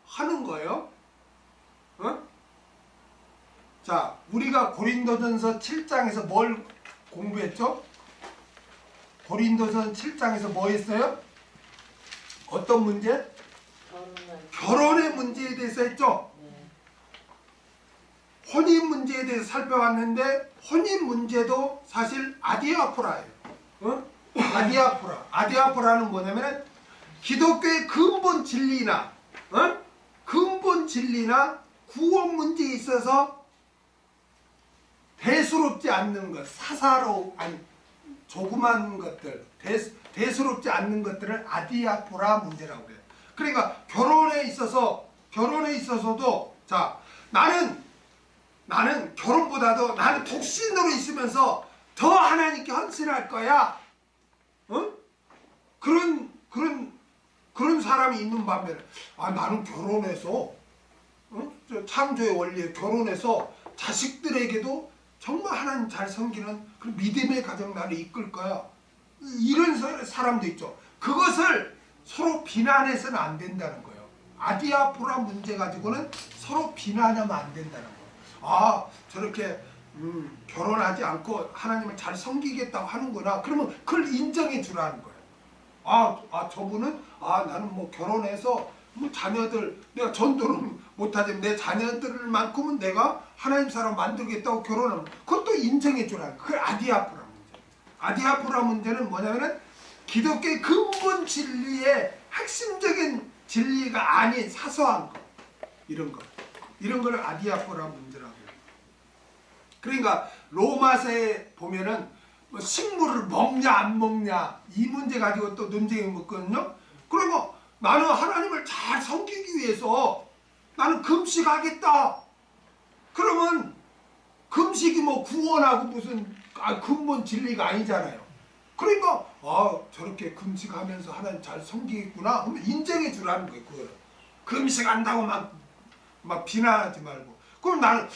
[SPEAKER 1] 하는 거예요. 어? 자, 우리가 고린도전서 7장에서 뭘 공부했죠? 고린도전 7장에서 뭐 했어요? 어떤 문제? 결혼의 문제에 대해서 했죠? 혼인 문제에 대해서 살펴봤는데 혼인 문제도 사실 아디아포라예요. 어? 아디아포라. 아디아포라는 뭐냐면 기독교의 근본 진리나 근본 진리나 구원 문제에 있어서 대수롭지 않는 것, 아니 조그만 것들, 대수롭지 않는 것들을 아디아포라 문제라고 해요. 그러니까 결혼에 있어서도 자, 나는 결혼보다도 나는 독신으로 있으면서 더 하나님께 헌신할 거야. 그런 사람이 있는 반면에 나는 결혼해서 창조의 원리에 결혼해서 자식들에게도 정말 하나님 잘 섬기는 그런 믿음의 가정 나를 이끌 거야. 이런 사람도 있죠. 그것을 서로 비난해서는 안 된다는 거예요. 아디아포라 문제 가지고는 서로 비난하면 안 된다는 거예요. 저렇게 결혼하지 않고 하나님을 잘 섬기겠다고 하는구나. 그러면 그걸 인정해 주라는 거예요. 저분은 나는 뭐 결혼해서 뭐 자녀들 내가 전도는 못하지만 내 자녀들만큼은 내가 하나님 사람 만들겠다고 결혼하면 그것도 인정해 주라는 거예요. 그게 아디아포라 문제. 아디아포라 문제는 뭐냐면은 기독교의 근본 진리의 핵심적인 진리가 아닌 사소한 거, 이런 걸 아디아포라 문제라고 해요. 그러니까 로마서에 보면은 뭐 식물을 먹냐 안 먹냐 이 문제 가지고 또 논쟁이 먹거든요. 그리고 나는 하나님을 잘 섬기기 위해서 나는 금식하겠다. 그러면 금식이 뭐 구원하고 무슨 근본 진리가 아니잖아요. 그러니까 저렇게 금식하면서 하나님 잘 섬기겠구나 하면 인정해 주라는 거예요. 그거를 금식한다고 막 비난하지 말고. 그럼 나는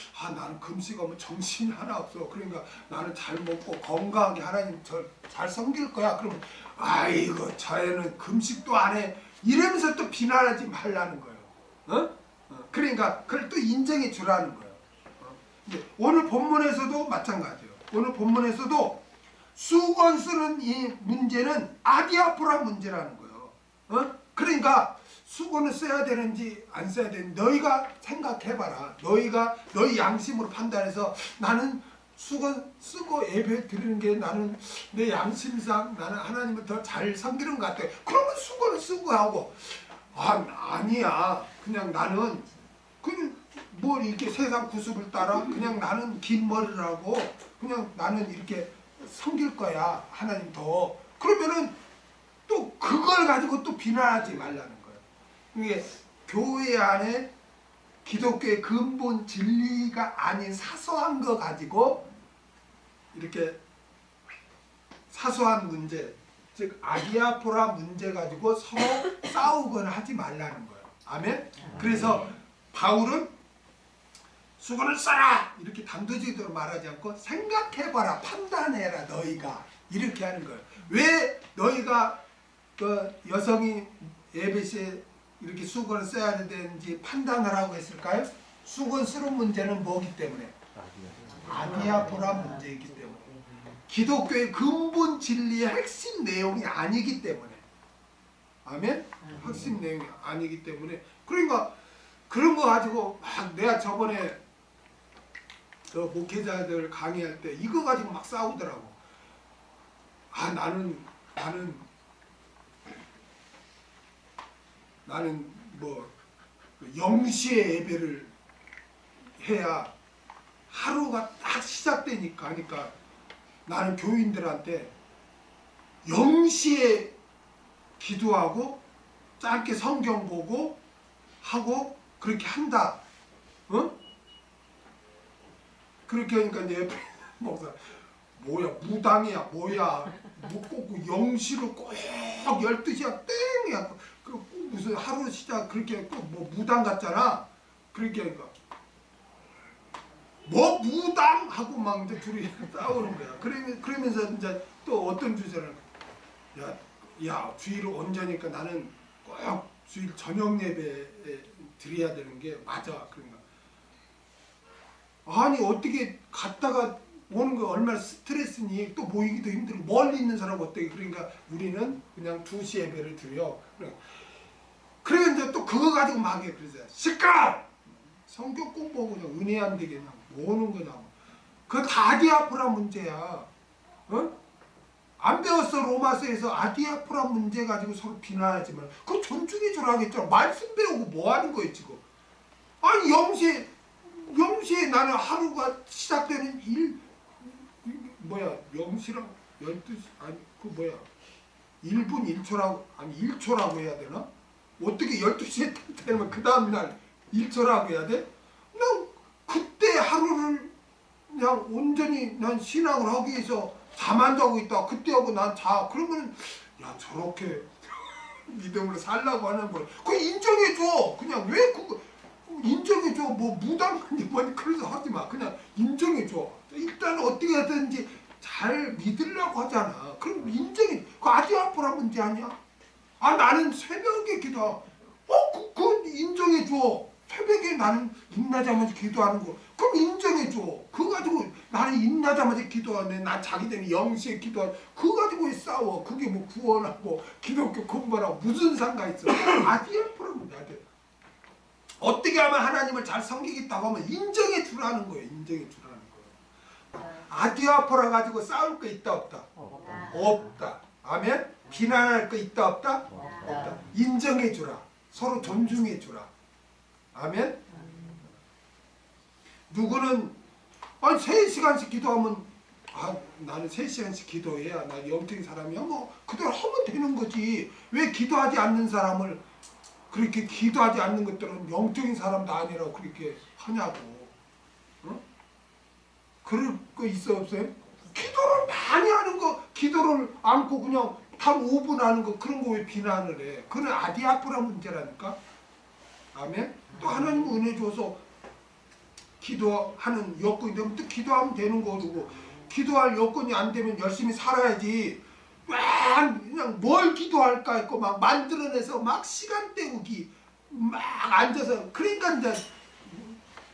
[SPEAKER 1] 금식하면 정신이 하나 없어. 그러니까 나는 잘 먹고 건강하게 하나님 잘 섬길 거야. 그러면 아이고 저 애는 금식도 안 해. 이러면서 또 비난하지 말라는 거예요. 그러니까 그걸 또 인정해 주라는 거예요. 오늘 본문에서도 마찬가지예요. 오늘 본문에서도 수건 쓰는 이 문제는 아디아포라 문제라는 거예요. 그러니까 수건을 써야 되는지 안 써야 되는지 너희가 생각해봐라. 너희 양심으로 판단해서 나는 수건 쓰고 예배 드리는 게 나는 내 양심상 나는 하나님을 더 잘 섬기는 것 같아. 그러면 수건을 쓰고 하고 아니야. 그냥 나는 뭐 이렇게 세상 구습을 따라 그냥 나는 긴 머리를 하고 그냥 나는 이렇게 섬길 거야. 하나님 더. 그러면은 또 그걸 가지고 또 비난하지 말라는 거예요. 이게 교회 안에 기독교의 근본 진리가 아닌 사소한 거 가지고 이렇게 사소한 문제, 즉 아디아포라 문제 가지고 서로 싸우거나 하지 말라는 거예요. 아멘? 그래서 바울은 수건을 써라! 이렇게 단도직입적으로 말하지 않고 생각해봐라, 판단해라 너희가 이렇게 하는 거예요. 왜 너희가 그 여성이 예배 시에 이렇게 수건을 써야 되는지 판단하라고 했을까요? 수건 쓰는 문제는 뭐기 때문에? 아디아포라 문제이기 때문에. 기독교의 근본 진리의 핵심 내용이 아니기 때문에. 아멘? 핵심 내용이 아니기 때문에. 그러니까 그런 거 가지고 막 내가 저번에 그 목회자들 강의할 때 이거 가지고 막 싸우더라고. 나는 뭐 0시에 예배를 해야 하루가 딱 시작되니까 하니까 나는 교인들한테 0시에 기도하고 짧게 성경 보고 하고 그렇게 한다. 그렇게 하니까 이제 목사 뭐야 무당이야 뭐야 꼭 0시로 꼭 12시야 땡 해갖고 꼭 무슨 하루 시작 그렇게 꼭 뭐 무당 같잖아. 그렇게 하니까 뭐 무당 하고 막 이제 둘이 싸우는 거야. 그러면서 이제 또 어떤 주제를 야 주일을 언제니까 나는 꼭 주일 저녁 예배에 드려야 되는 게 맞아. 그러니까 아니 어떻게 갔다가 오는 거 얼마나 스트레스니 또 모이기도 힘들고 멀리 있는 사람 어떻게 그러니까 우리는 그냥 2시 예배를 드려. 그래 이제 또 그거 가지고 막 해. 그래서 시끄러! 성경 공부하고 그냥 은혜 안 되게 그냥 뭐는 거냐고. 그거 다 아디아포라 문제야. 어? 안 배웠어. 로마서에서 아디아포라 문제 가지고 서로 비난하지 말. 그거 존중해 주라 하겠잖아. 말씀 배우고 뭐 하는 거예요 지금. 아니 0시에 나는 하루가 시작되는 0시랑 12시 아니 그 뭐야 1분 1초라고 아니 1초라고 해야 되나? 어떻게 12시에 되면 그 다음날 1초라고 해야 돼? 난 그때 하루를 그냥 온전히 난 신앙을 하기 위해서 잠 안 자고 있다. 그때 하고 난 자. 그러면 야 저렇게 믿음으로 살라고 하는 거야. 그거 인정해줘. 그냥 왜 그거 인정해줘. 뭐 무당인지 뭐 그래서 하지 마. 그냥 인정해줘. 일단 어떻게 하든지 잘 믿으려고 하잖아. 그럼 인정해. 그 아디아포라 문제 아니야? 아 나는 새벽에 기도. 그건 인정해줘. 새벽에 나는 인나자마자 기도하는 거. 그럼 인정해줘. 그거 가지고 나는 인나자마자 기도하네. 나 자기 전에 0시에 기도하네. 그거 가지고 왜 싸워. 그게 뭐 구원하고 기독교 공부하고 무슨 상관 있어. 아디아포라 문제 아디아. 어떻게 하면 하나님을 잘 섬기겠다고 하면 인정해 주라는 거예요. 인정해 주라는 거예요. 아디아포라 가지고 싸울 거 있다 없다? 없다. 아멘? 비난할 거 있다 없다? 없다. 인정해 주라. 서로 존중해 주라. 아멘? 누구는 3시간씩 기도하면 나는 3시간씩 기도해야 나 영적인 사람이야. 뭐 그대로 하면 되는 거지. 왜 기도하지 않는 사람을 그렇게 기도하지 않는 것들은 영적인 사람도 아니라고 그렇게 하냐고. 어? 그럴 거 있어 없어요? 기도를 많이 하는 거 기도를 않고 그냥 한 5분 하는 거 그런 거 왜 비난을 해. 그건 아디아포라 문제라니까. 아멘? 또 하나님 은혜 줘서 기도하는 여건이 되면 또 기도하면 되는 거고 기도할 여건이 안 되면 열심히 살아야지. 그냥 뭘 기도할까 했고 막 만들어내서 막 시간 때우기 막 앉아서 그러니까 이제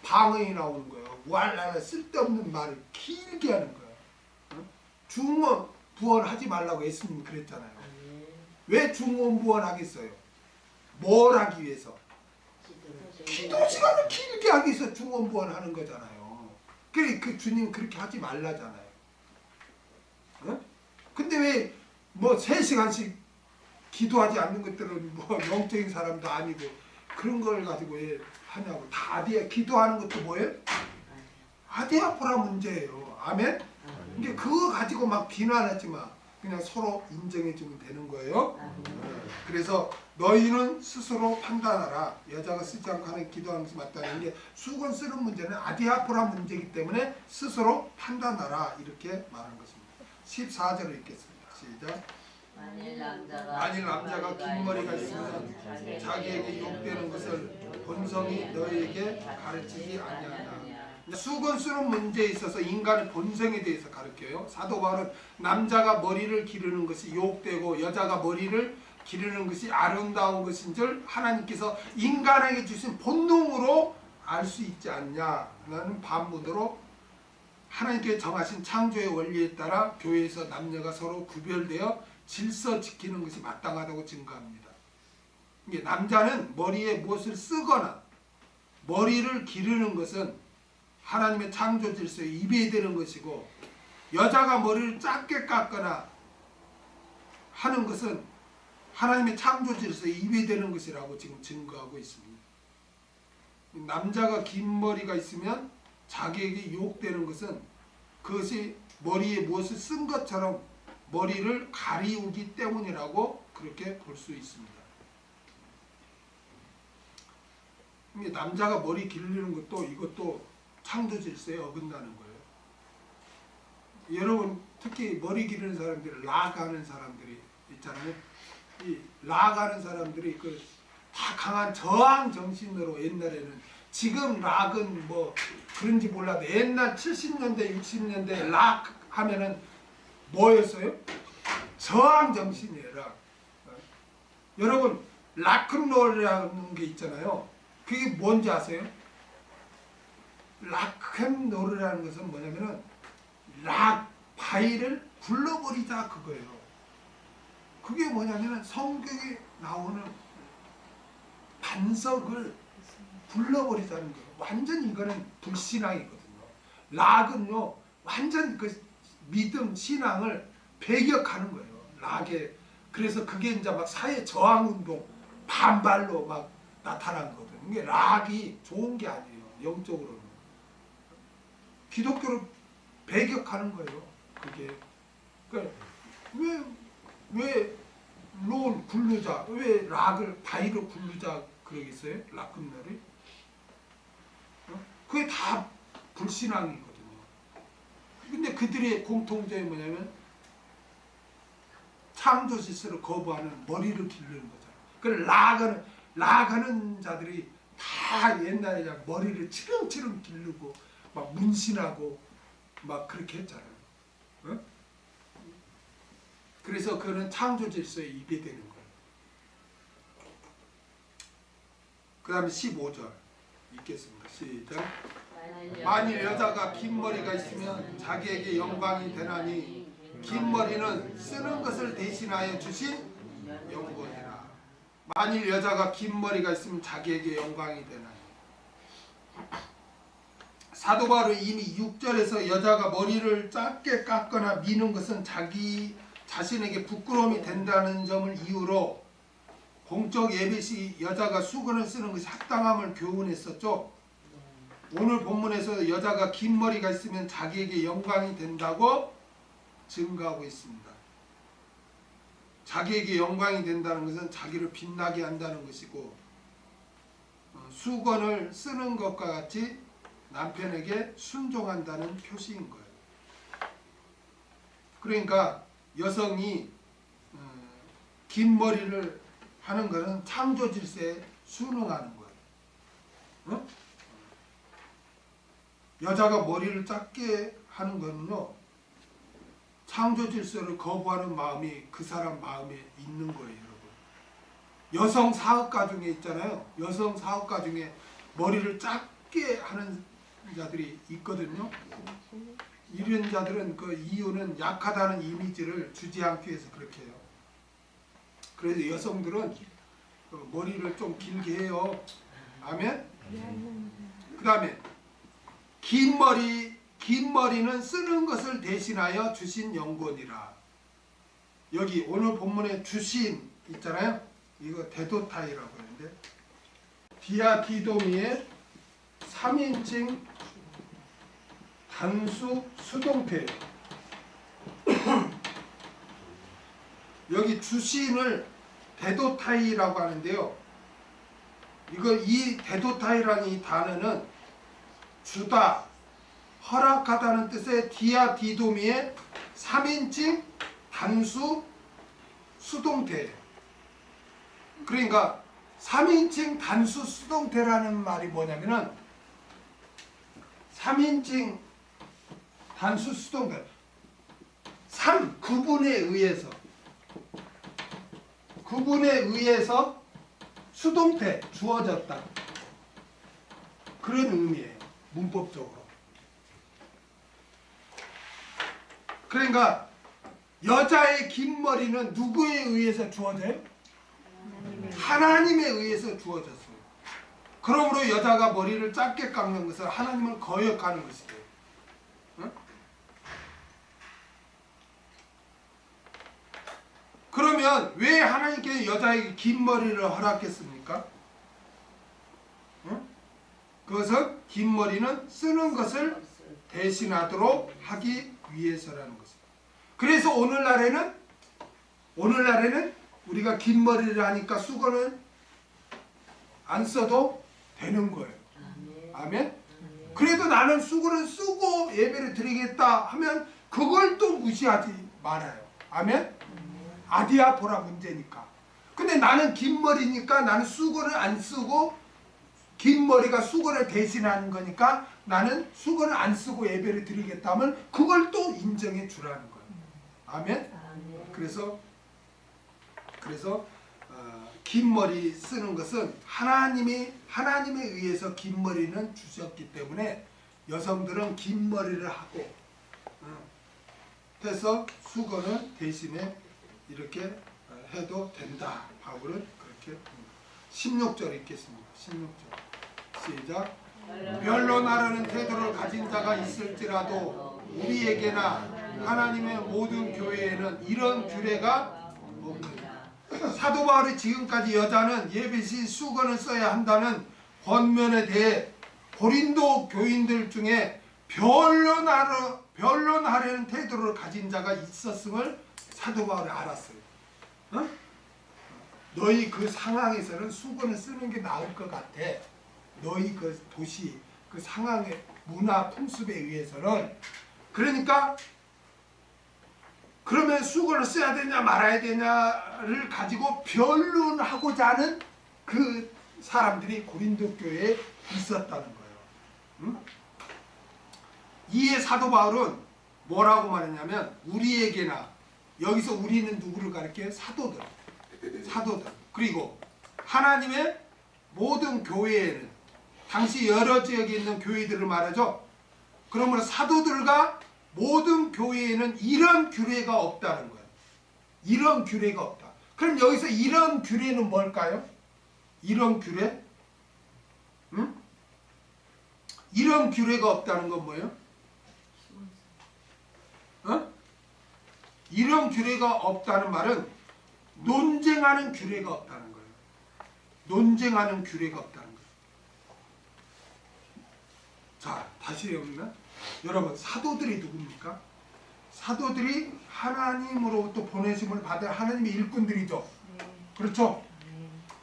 [SPEAKER 1] 방언이 나오는 거예요. 왈라라 쓸데없는 말을 길게 하는 거예요. 중원 부원하지 말라고 예수님이 그랬잖아요. 왜 중원 부원하겠어요? 뭘 하기 위해서? 기도 시간을 길게 하기 위해서 중원 부원하는 거잖아요. 그래 그 주님 그렇게 하지 말라잖아요. 어? 근데 왜 뭐 3시간씩 기도하지 않는 것들은 뭐 영적인 사람도 아니고 그런 걸 가지고 왜 하냐고. 다 기도하는 것도 뭐예요? 아디아포라 문제예요. 아멘? 그러니까 그거 가지고 막 비난하지 마. 그냥 서로 인정해 주면 되는 거예요. 그래서 너희는 스스로 판단하라. 여자가 쓰지 않고 하는 기도하는 것이 맞다는 게 수건 쓰는 문제는 아디아포라 문제이기 때문에 스스로 판단하라. 이렇게 말한 것입니다. 14절을 읽겠습니다. 시작.
[SPEAKER 4] 만일 남자가
[SPEAKER 1] 긴 머리가 있으면 자기에게 욕되는 것을 본성이 너희에게 가르치지 아니하냐. 수건 쓰는 문제에 있어서 인간의 본성에 대해서 가르쳐요. 사도 바울은 남자가 머리를 기르는 것이 욕되고 여자가 머리를 기르는 것이 아름다운 것인 줄 하나님께서 인간에게 주신 본능으로 알 수 있지 않냐는 반문으로 하나님께 정하신 창조의 원리에 따라 교회에서 남녀가 서로 구별되어 질서 지키는 것이 마땅하다고 증거합니다. 이게 남자는 머리에 무엇을 쓰거나 머리를 기르는 것은 하나님의 창조 질서에 위배되는 것이고 여자가 머리를 짧게 깎거나 하는 것은 하나님의 창조 질서에 위배되는 것이라고 지금 증거하고 있습니다. 남자가 긴 머리가 있으면 자기에게 유혹되는 것은 그것이 머리에 무엇을 쓴 것처럼 머리를 가리우기 때문이라고 그렇게 볼 수 있습니다. 남자가 머리 기르는 것도 이것도 창조 질서에 어긋나는 거예요. 여러분 특히 머리 기르는 사람들이 락 하는 사람들이 있잖아요. 이 락 하는 사람들이 그 다 강한 저항 정신으로 옛날에는, 지금 락은 뭐 그런지 몰라도 옛날 70년대 60년대 락 하면은 뭐였어요? 저항 정신이에요. 락. 여러분 락큰롤이라는 게 있잖아요. 그게 뭔지 아세요? 락큰롤이라는 것은 뭐냐면은 락 바위를 굴러버리자 그거예요. 그게 뭐냐면은 성경에 나오는 반석을 굴러버리자는 거예요. 완전 이거는 불신앙이거든요. 락은요 완전 그 믿음 신앙을 배격하는 거예요. 락에. 그래서 그게 이제 막 사회 저항 운동 반발로 막 나타난 거거든요. 이게 락이 좋은 게 아니에요. 영적으로는. 기독교를 배격하는 거예요. 그게. 그러니까 왜 롤 굴르자, 왜 락을 바위로 굴르자 그러겠어요? 락금날이? 그게 다 불신앙이거든요. 근데 그들의 공통점이 뭐냐면 창조 질서를 거부하는 머리를 기르는 거잖아요. 그 락하는 자들이 다 옛날에 그냥 머리를 치렁치렁 기르고 막 문신하고 막 그렇게 했잖아요. 어? 그래서 그는 창조 질서에 이배되는 거예요. 그 다음에 15절 읽겠습니다. 시작. 만일 여자가 긴 머리가 있으면 자기에게 영광이 되나니 긴 머리는 쓰는 것을 대신하여 주신 영광이라. 만일 여자가 긴 머리가 있으면 자기에게 영광이 되나니. 사도 바울은 이미 6절에서 여자가 머리를 짧게 깎거나 미는 것은 자기 자신에게 부끄러움이 된다는 점을 이유로 공적 예배 시 여자가 수건을 쓰는 것이 합당함을 교훈했었죠. 오늘 본문에서 여자가 긴 머리가 있으면 자기에게 영광이 된다고 증거하고 있습니다. 자기에게 영광이 된다는 것은 자기를 빛나게 한다는 것이고, 수건을 쓰는 것과 같이 남편에게 순종한다는 표시인 거예요. 그러니까 여성이 긴 머리를 하는 것은 창조 질서에 순응하는 거예요. 어? 여자가 머리를 짧게 하는 거는요, 창조 질서를 거부하는 마음이 그 사람 마음에 있는 거예요, 여러분. 여성 사업가 중에 있잖아요. 여성 사업가 중에 머리를 짧게 하는 자들이 있거든요. 이런 자들은 그 이유는 약하다는 이미지를 주지 않기 위해서 그렇게 해요. 그래서 여성들은 머리를 좀 길게 해요. 아멘? 그 다음에 긴 머리는 쓰는 것을 대신하여 주신 영권이라. 여기 오늘 본문에 주신 있잖아요. 이거 대도타이라고 하는데, 디아디도미의 3인칭 단수 수동태. 여기 주신을 대도타이라고 하는데요. 이 대도타이라는 이 단어는 주다, 허락하다는 뜻의 디아디도미의 3인칭 단수 수동태. 그러니까 3인칭 단수 수동태라는 말이 뭐냐면은 3인칭 단수 수동태 9분에 의해서 수동태 주어졌다. 그런 의미예요. 문법적으로. 그러니까 여자의 긴 머리는 누구에 의해서 주어져요? 하나님에 의해서 주어졌어요. 그러므로 여자가 머리를 짧게 깎는 것은 하나님을 거역하는 것이에요. 응? 그러면 왜 하나님께서 여자에게 긴 머리를 허락했습니까? 응? 그것은 긴 머리는 쓰는 것을 대신하도록 하기 위해서라는 것입니다. 그래서 오늘날에는 우리가 긴 머리를 하니까 수건을 안 써도 되는 거예요. 아멘? 그래도 나는 수건을 쓰고 예배를 드리겠다 하면 그걸 또 무시하지 말아요. 아멘? 아디아포라 문제니까. 근데 나는 긴 머리니까 나는 수건을 안 쓰고 긴 머리가 수건을 대신하는 거니까 나는 수건을 안 쓰고 예배를 드리겠다면 그걸 또 인정해 주라는 거예요. 아멘. 그래서 긴 머리 쓰는 것은 하나님에 의해서 긴 머리는 주셨기 때문에 여성들은 긴 머리를 하고 해서 수건을 대신에 이렇게 해도 된다. 바울은 그렇게 16절 읽겠습니다. 16절 시작. 변론하려는 태도를 가진 자가 있을지라도 우리에게나 하나님의 모든 교회에는 이런 규례가 없느니라. 사도 바울이 지금까지 여자는 예배 시 수건을 써야 한다는 권면에 대해 고린도 교인들 중에 변론하려는 태도를 가진 자가 있었음을 사도 바울이 알았어요. 너희 그 상황에서는 수건을 쓰는 게 나을 것 같아. 너희 그 도시 그 상황의 문화 풍습에 의해서는. 그러니까 그러면 수건을 써야 되냐 말아야 되냐를 가지고 변론하고자 하는 그 사람들이 고린도 교회에 있었다는 거예요. 이에 사도 바울은 뭐라고 말했냐면 우리에게나, 여기서 우리는 누구를 가리켜요? 사도들. 그리고 하나님의 모든 교회에는, 당시 여러 지역에 있는 교회들을 말하죠. 그러므로 사도들과 모든 교회에는 이런 규례가 없다는 거예요. 이런 규례가 없다. 그럼 여기서 이런 규례는 뭘까요? 이런 규례? 이런 규례가 없다는 건 뭐예요? 이런 규례가 없다는 말은 논쟁하는 규례가 없다는 거예요. 논쟁하는 규례가 없다는 거예요. 자, 다시 해봅니다. 여러분, 사도들이 누굽니까? 사도들이 하나님으로부터 보내심을 받은 하나님의 일꾼들이죠. 그렇죠?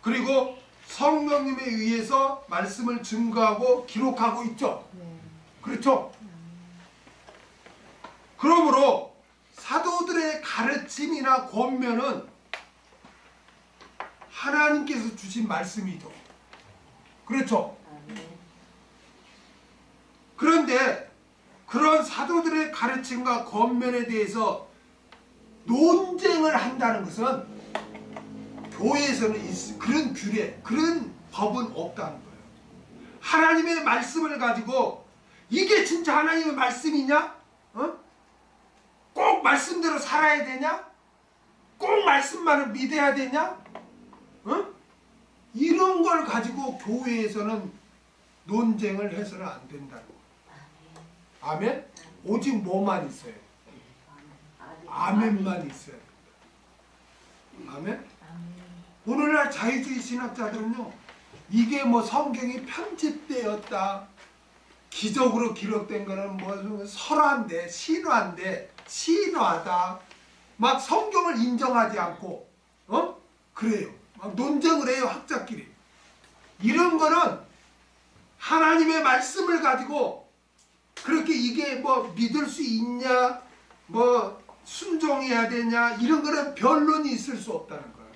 [SPEAKER 1] 그리고 성령님에 의해서 말씀을 증거하고 기록하고 있죠. 그렇죠? 그러므로 사도들의 가르침이나 권면은 하나님께서 주신 말씀이죠. 그렇죠? 그런데 그런 사도들의 가르침과 권면에 대해서 논쟁을 한다는 것은 교회에서는 그런 규례, 그런 법은 없다는 거예요. 하나님의 말씀을 가지고 이게 진짜 하나님의 말씀이냐? 꼭 말씀대로 살아야 되냐? 꼭 말씀만을 믿어야 되냐? 이런 걸 가지고 교회에서는 논쟁을 해서는 안 된다는 거예요. 아멘? 오직 뭐만 있어요? 아멘만 있어요. 아멘? 오늘날 자유주의 신학자들은요, 이게 뭐 성경이 편집되었다, 기적으로 기록된 거는 뭐 설화인데, 신화다, 막 성경을 인정하지 않고, 그래요. 막 논쟁을 해요, 학자끼리. 이런 거는 하나님의 말씀을 가지고 그렇게 이게 뭐 믿을 수 있냐, 뭐 순종해야 되냐, 이런 거는 변론이 있을 수 없다는 거예요.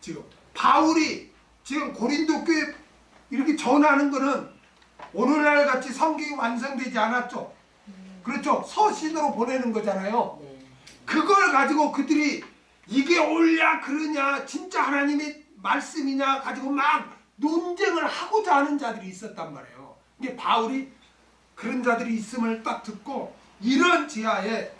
[SPEAKER 1] 지금 바울이 지금 고린도 교회 이렇게 전하는 거는 오늘날 같이 성경이 완성되지 않았죠. 그렇죠? 서신으로 보내는 거잖아요. 그걸 가지고 그들이 이게 옳냐 그러냐, 진짜 하나님의 말씀이냐 가지고 막 논쟁을 하고자 하는 자들이 있었단 말이에요. 이게 바울이 그런 자들이 있음을 딱 듣고 이런 지하에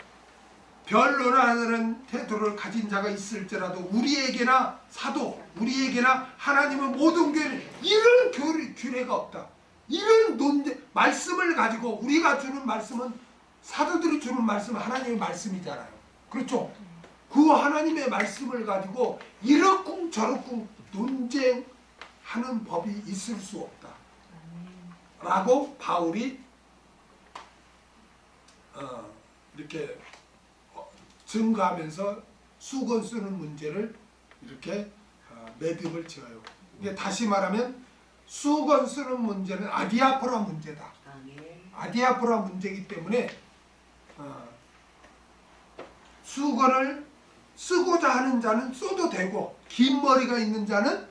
[SPEAKER 1] 변론하는 태도를 가진 자가 있을지라도 우리에게나 사도, 우리에게나 하나님의 모든 교회는 이런 규례가 없다. 이런 논쟁, 말씀을 가지고 우리가 주는 말씀은, 사도들이 주는 말씀은 하나님의 말씀이잖아요. 그렇죠? 그 하나님의 말씀을 가지고 이렇쿵 저렇쿵 논쟁하는 법이 있을 수 없다 라고 바울이 이렇게 증거하면서 수건 쓰는 문제를 이렇게 매듭을 지어요. 이게 다시 말하면 수건 쓰는 문제는 아디아포라 문제다. 아디아포라 문제이기 때문에 수건을 쓰고자 하는 자는 써도 되고 긴 머리가 있는 자는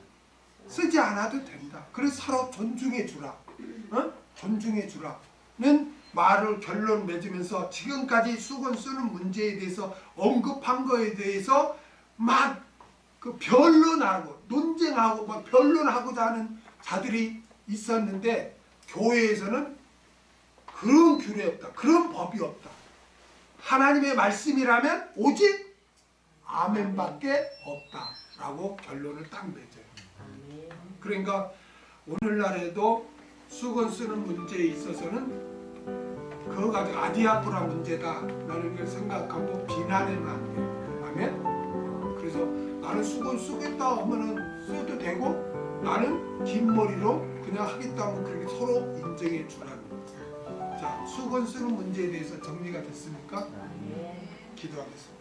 [SPEAKER 1] 쓰지 않아도 된다. 그래서 서로 존중해 주라. 존중해 주라는 말을 결론 맺으면서 지금까지 수건 쓰는 문제에 대해서 언급한 거에 대해서 막 그 변론하고 논쟁하고 막 변론하고자 하는 자들이 있었는데 교회에서는 그런 규례 없다. 그런 법이 없다. 하나님의 말씀이라면 오직 아멘밖에 없다라고 결론을 딱 맺어요. 그러니까 오늘날에도 수건 쓰는 문제에 있어서는 그거 가지고 아디아포라 문제다라는 걸 생각하고 비난하면 안 돼요. 아멘? 그래서 나는 수건 쓰겠다 하면은 써도 되고 나는 긴 머리로 그냥 하겠다 하면 그렇게 서로 인정해 주라는 거죠. 자, 수건 쓰는 문제에 대해서 정리가 됐습니까? 기도하겠습니다.